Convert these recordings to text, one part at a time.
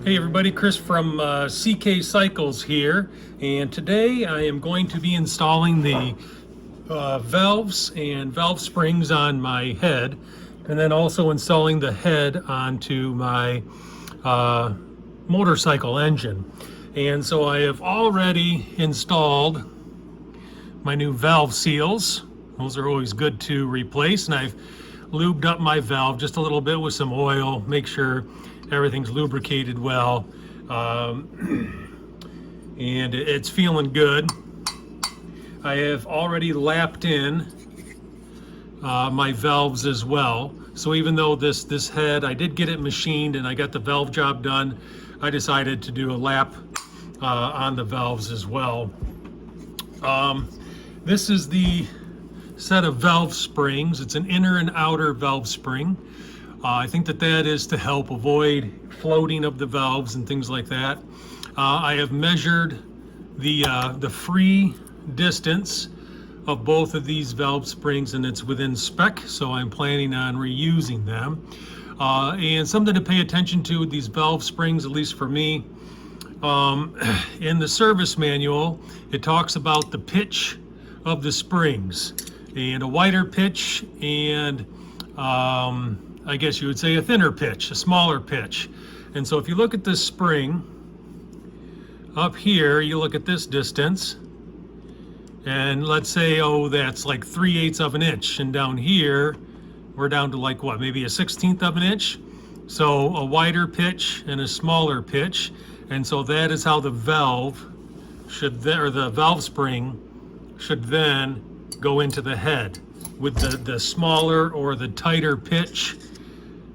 Hey everybody, Chris from CK Cycles here, and today I am going to be installing the valves and valve springs on my head, and then also installing the head onto my motorcycle engine. And so I have already installed my new valve seals. Those are always good to replace, and I've lubed up my valve just a little bit with some oil, make sure everything's lubricated well, and it's feeling good. I have already lapped in my valves as well. So even though this head, I did get it machined and I got the valve job done, I decided to do a lap on the valves as well. This is the set of valve springs. It's an inner and outer valve spring. I think that is to help avoid floating of the valves and things like that. I have measured the free distance of both of these valve springs, and it's within spec, so I'm planning on reusing them. And something to pay attention to with these valve springs, at least for me, in the service manual, it talks about the pitch of the springs, and a wider pitch and I guess you would say a thinner pitch, a smaller pitch. And so if you look at this spring up here, you look at this distance, and let's say, oh, that's like 3/8 of an inch, and down here we're down to like what, maybe a 1/16 of an inch. So a wider pitch and a smaller pitch, and so that is how the valve should or the valve spring should then go into the head, with the smaller or the tighter pitch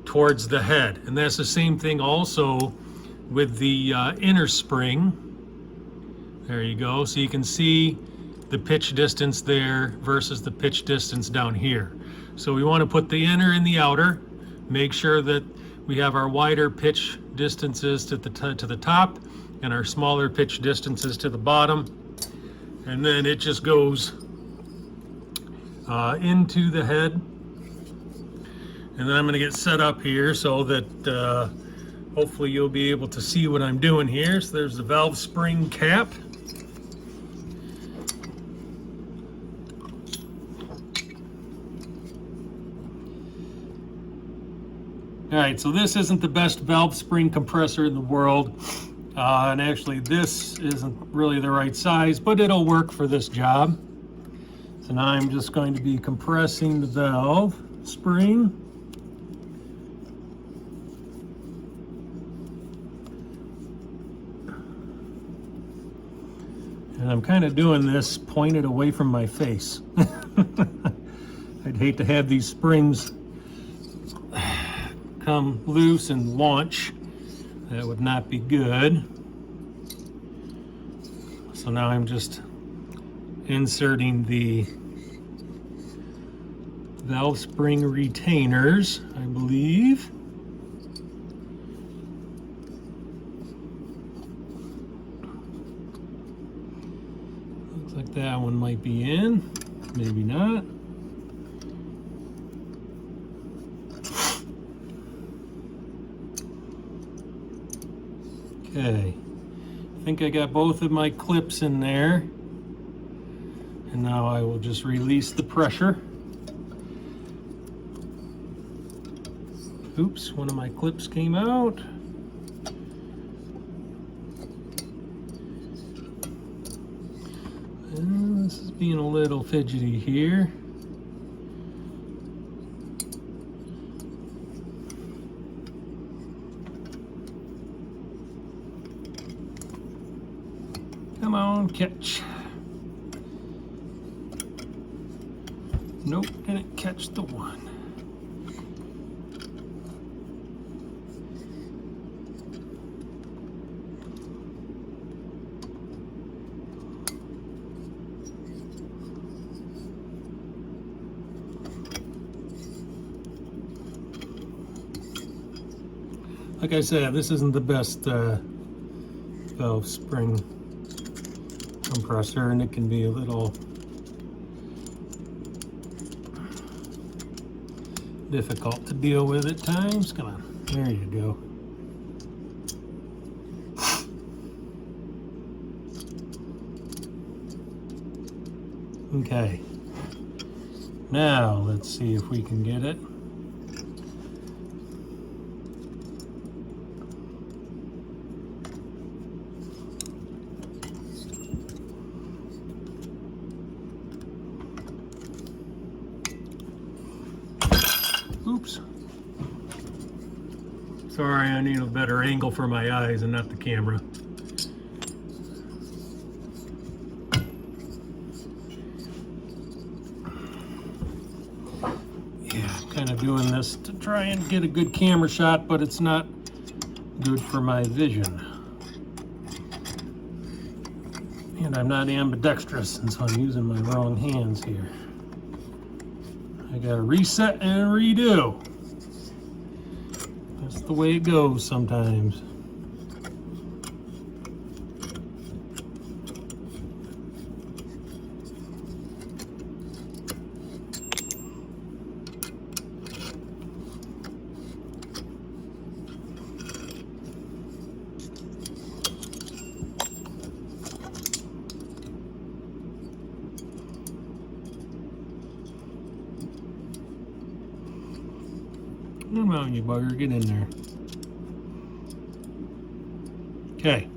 towards the head. And that's the same thing also with the inner spring. There you go. So you can see the pitch distance there versus the pitch distance down here. So we want to put the inner and the outer, make sure that we have our wider pitch distances to the top and our smaller pitch distances to the bottom, and then it just goes into the head. And then I'm going to get set up here so that hopefully you'll be able to see what I'm doing here. So there's the valve spring cap. All right, so this isn't the best valve spring compressor in the world, and actually this isn't really the right size, but it'll work for this job. So now I'm just going to be compressing the valve spring. And I'm kind of doing this pointed away from my face. I'd hate to have these springs come loose and launch. That would not be good. So now I'm just inserting the valve spring retainers, I believe. Looks like that one might be in, maybe not. Okay, I think I got both of my clips in there. And now I will just release the pressure. Oops, one of my clips came out. And this is being a little fidgety here. Come on, catch. Nope, didn't catch the one. Like I said, this isn't the best valve spring compressor, and it can be a little difficult to deal with at times. Come on, there you go. Okay. Now let's see if we can get it. Oops. Sorry, I need a better angle for my eyes and not the camera. Yeah, I'm kind of doing this to try and get a good camera shot, but it's not good for my vision. And I'm not ambidextrous, and so I'm using my wrong hands here. I gotta reset and redo. That's the way it goes sometimes. Come on, you bugger, get in there. Okay.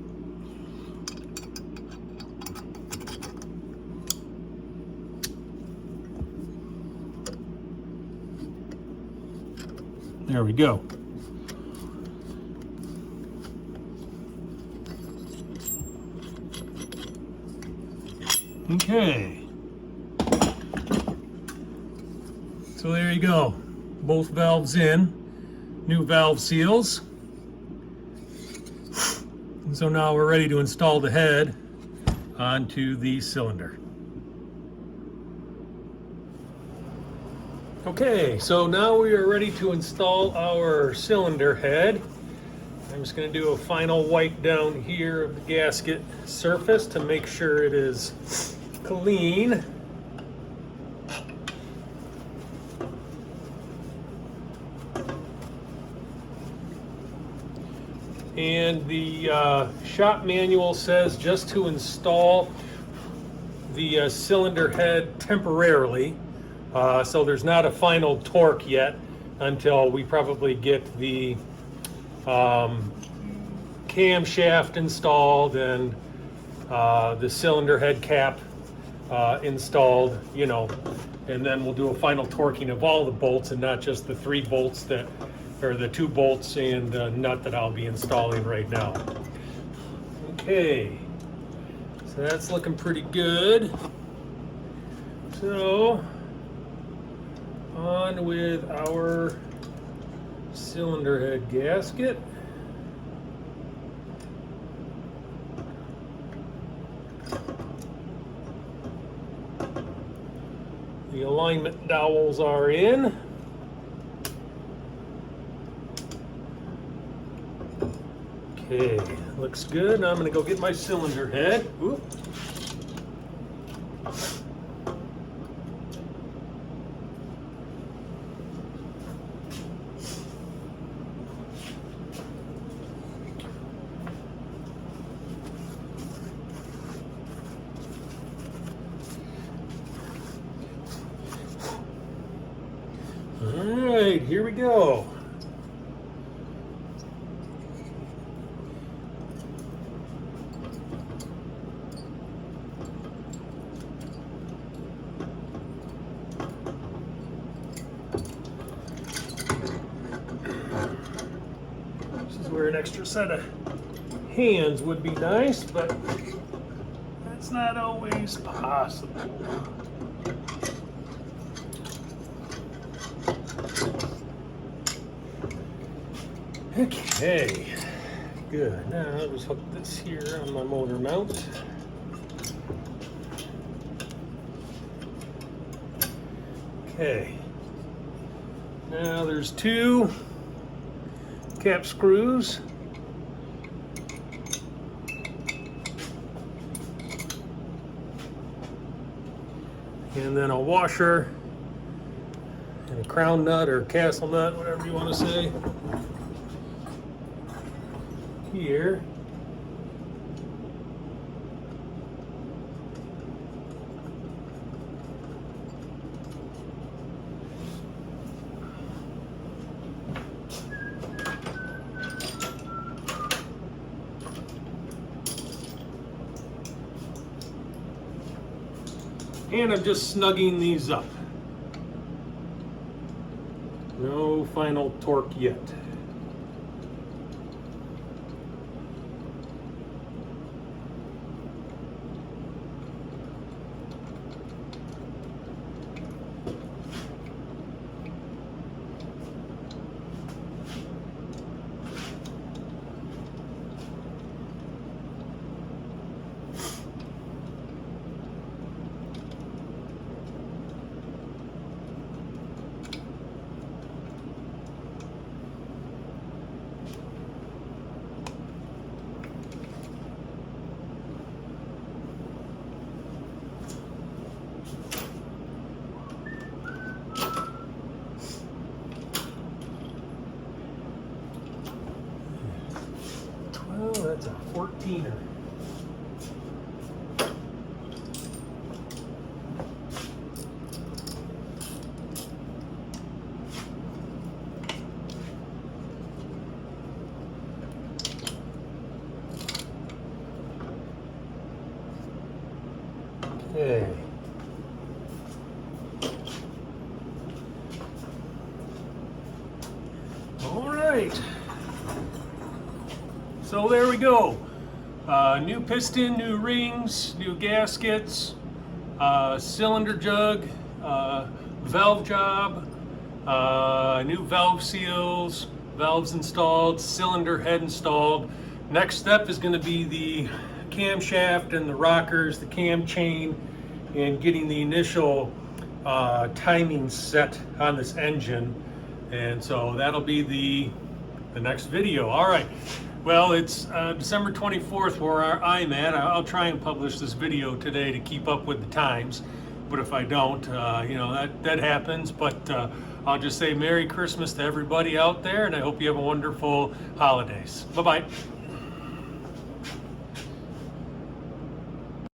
There we go. Okay. So there you go. Both valves in, new valve seals. And so now we're ready to install the head onto the cylinder. Okay, so now we are ready to install our cylinder head. I'm just going to do a final wipe down here of the gasket surface to make sure it is clean. And the shop manual says just to install the cylinder head temporarily. So there's not a final torque yet until we probably get the camshaft installed and the cylinder head cap installed, you know, and then we'll do a final torquing of all the bolts and not just the 3 bolts that, or the 2 bolts and nut that I'll be installing right now. Okay, so that's looking pretty good. So on with our cylinder head gasket. The alignment dowels are in. Okay, looks good. Now I'm going to go get my cylinder head. Oop. All right, here we go. Where an extra set of hands would be nice, but that's not always possible. Okay, good. Now I'll just hook this here on my motor mount. Okay, now there's 2 cap screws. And then a washer and a crown nut or castle nut, whatever you want to say. Here. And I'm just snugging these up. No final torque yet. Well, that's a 14er. Okay. All right. So there we go. New piston, new rings, new gaskets, cylinder jug, valve job, new valve seals, valves installed, cylinder head installed. Next step is going to be the camshaft and the rockers, the cam chain, and getting the initial timing set on this engine. And so that'll be the next video. All right. Well, it's December 24th where I'm at. I'll try and publish this video today to keep up with the times. But if I don't, you know, that happens. But I'll just say Merry Christmas to everybody out there, and I hope you have a wonderful holidays. Bye-bye.